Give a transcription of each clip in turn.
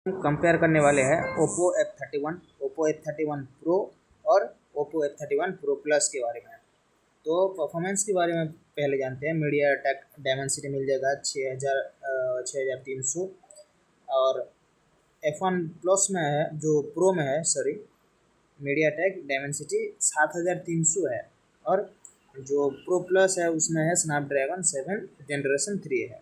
Compare करने वाले हैं ओप्पो F31 प्रो और ओप्पो F31 प्रो प्लस के बारे में। तो परफॉर्मेंस के बारे में पहले जानते हैं। मीडियाटेक डायमेंसिटी मिल जाएगा 6300 और F1 प्लस में है, जो प्रो में है सॉरी, मीडियाटेक डायमेंसिटी 7300 है और जो प्रो प्लस है उसमें है स्नैपड्रैगन 7 जनरेशन 3 है।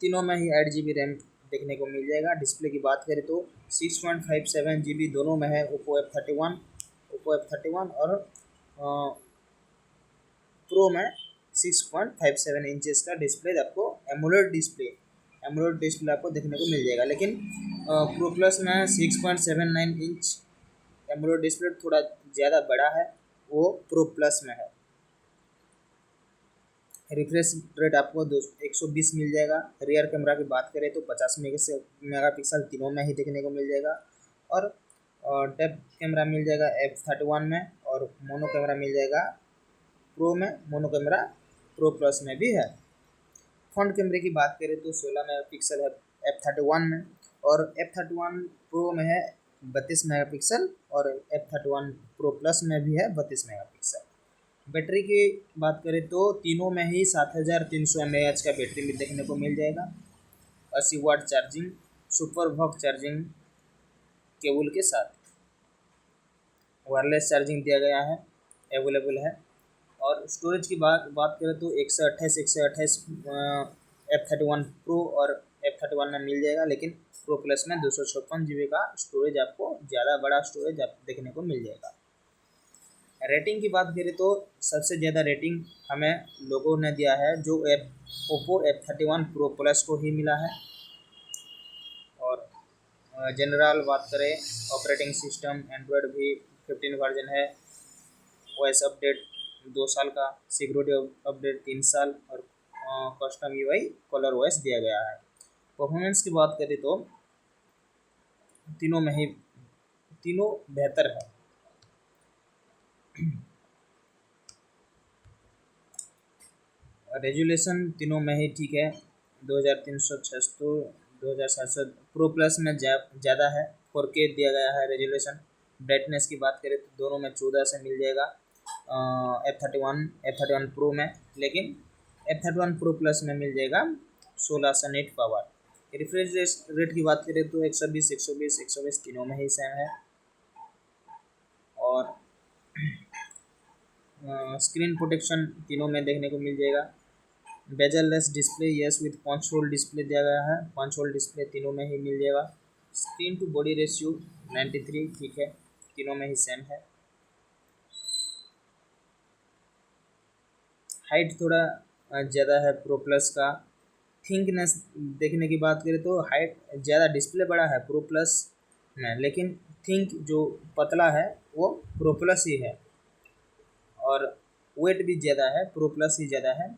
तीनों में ही 8 GB रैम देखने को मिल जाएगा। डिस्प्ले की बात करें तो 6.57 GB दोनों में है ओप्पो F31 और प्रो में 6.57 इंचेस का डिस्प्ले आपको एमोलेड डिस्प्ले आपको देखने को मिल जाएगा। लेकिन प्रो प्लस में 6.79 इंच एमोलेड डिस्प्ले थोड़ा ज़्यादा बड़ा है, वो प्रो प्लस में है। रिफ्रेश रेट आपको 120 मिल जाएगा। रियर कैमरा की बात करें तो 50 मेगापिक्सल तीनों में ही देखने को मिल जाएगा और डेप्थ कैमरा मिल जाएगा F31 में और मोनो कैमरा मिल जाएगा प्रो में। मोनो कैमरा प्रो प्लस में भी है। फ्रंट कैमरे की बात करें तो 16 मेगापिक्सल है F31 में और F31 प्रो में है 32 मेगापिक्सल और F31 प्रो प्लस में भी है 32 मेगापिक्सल। बैटरी की बात करें तो तीनों में ही 7300 mAh का बैटरी में देखने को मिल जाएगा। 80 watt charging super VOOC charging cable के साथ वायरलेस चार्जिंग दिया गया है, अवेलेबल है। और स्टोरेज की बात करें तो 128 F31 प्रो और F31 में मिल जाएगा, लेकिन प्रो प्लस में 256 GB का स्टोरेज आपको ज़्यादा बड़ा स्टोरेज आप देखने को मिल जाएगा। रेटिंग की बात करें तो सबसे ज़्यादा रेटिंग हमें लोगों ने दिया है जो ओप्पो F31 प्रो प्लस को ही मिला है। और जनरल बात करें, ऑपरेटिंग सिस्टम एंड्रॉयड भी 15 वर्जन है, OS अपडेट 2 साल का, सिक्योरिटी अपडेट 3 साल और कस्टम UI कलर OS दिया गया है। परफॉर्मेंस की बात करें तो तीनों बेहतर है। रेजुलेशन तीनों में ही ठीक है, 2376 2700। प्रो प्लस में ज़्यादा है, 4K दिया गया है रेजुलेशन। ब्राइटनेस की बात करें तो दोनों में 14 से मिल जाएगा F31 प्रो में, लेकिन F31 प्रो प्लस में मिल जाएगा 16 से नेट पावर। रिफ्रेश रेट की बात करें तो 120 तीनों में ही सेम है। और स्क्रीन प्रोटेक्शन तीनों में देखने को मिल जाएगा। Bezel less display yes with punch hole display दिया गया है, पंच होल डिस्प्ले तीनों में ही मिल जाएगा। स्क्रीन टू बॉडी रेशियो 93 ठीक है, तीनों में ही सेम है। हाइट थोड़ा ज़्यादा है प्रो प्लस का। थिकनेस देखने की बात करें तो हाइट ज़्यादा, डिस्प्ले बड़ा है प्रो प्लस में, लेकिन थिंक जो पतला है वो प्रो प्लस ही है। और वेट भी ज़्यादा है, प्रो प्लस ही ज़्यादा है।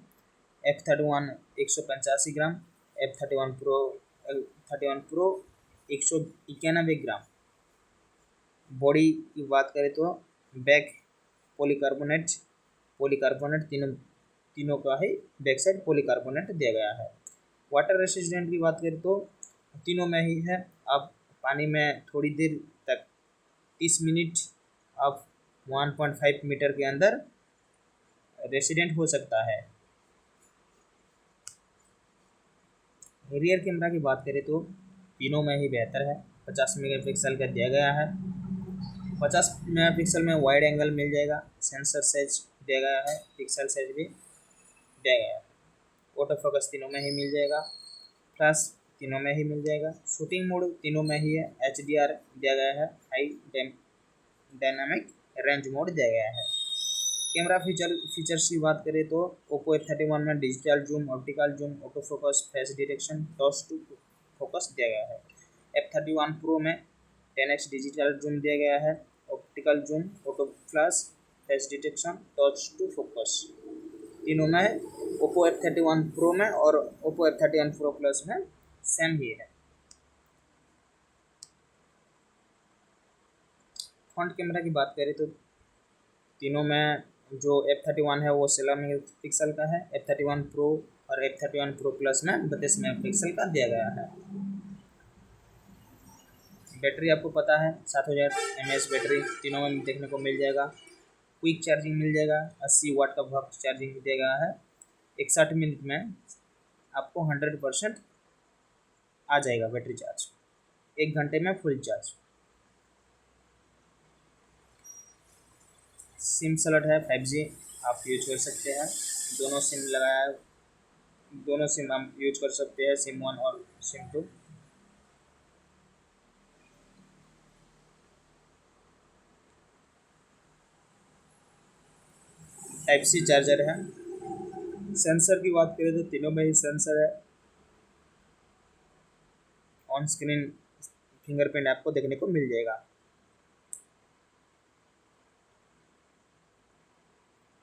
F31 185 ग्राम, F31 प्रो 191 ग्राम। बॉडी की बात करें तो बैक पॉलीकार्बोनेट तीनों का ही बैक साइड पॉलीकार्बोनेट दिया गया है। वाटर रेसिस्टेंट की बात करें तो तीनों में ही है। आप पानी में थोड़ी देर तक 30 मिनट आप 1.5 मीटर के अंदर रेसिडेंट हो सकता है। रियर कैमरा की बात करें तो तीनों में ही बेहतर है, 50 मेगापिक्सल का दिया गया है। 50 मेगापिक्सल में वाइड एंगल मिल जाएगा, सेंसर साइज दिया गया है, पिक्सल साइज भी दिया गया है। ऑटो फोकस तीनों में ही मिल जाएगा, फ्लैश तीनों में ही मिल जाएगा। शूटिंग मोड तीनों में ही है, HDR दिया गया है, हाई डायनामिक रेंज मोड दिया गया है। कैमरा फीचर्स की बात करें तो ओप्पो F31 में digital zoom, optical zoom, auto focus, face detection, touch to focus दिया गया है। F31 प्रो में 10x डिजिटल जूम दिया गया है, optical zoom, auto flash, face detection, touch to focus तीनों में है। ओप्पो F31 प्रो में और ओप्पो F31 प्रो प्लस में सेम ही है। फ्रंट कैमरा की बात करें तो तीनों में जो F31 है वो 16 मेगापिक्सल का है, F31 प्रो और F31 प्रो प्लस में 32 मेगापिक्सल का दिया गया है। बैटरी आपको पता है 7000 mAh बैटरी तीनों में देखने को मिल जाएगा। क्विक चार्जिंग मिल जाएगा, 80 वाट का फास्ट चार्जिंग दिया गया है। 61 मिनट में आपको 100% आ जाएगा बैटरी चार्ज, 1 घंटे में फुल चार्ज। सिम स्लॉट है 5G, आप यूज कर सकते हैं। दोनों सिम लगाया है, दोनों सिम हम यूज कर सकते हैं, सिम 1 और सिम 2। टाइप-C चार्जर है। सेंसर की बात करें तो तीनों में ही सेंसर है। ऑन स्क्रीन फिंगरप्रिंट आपको देखने को मिल जाएगा।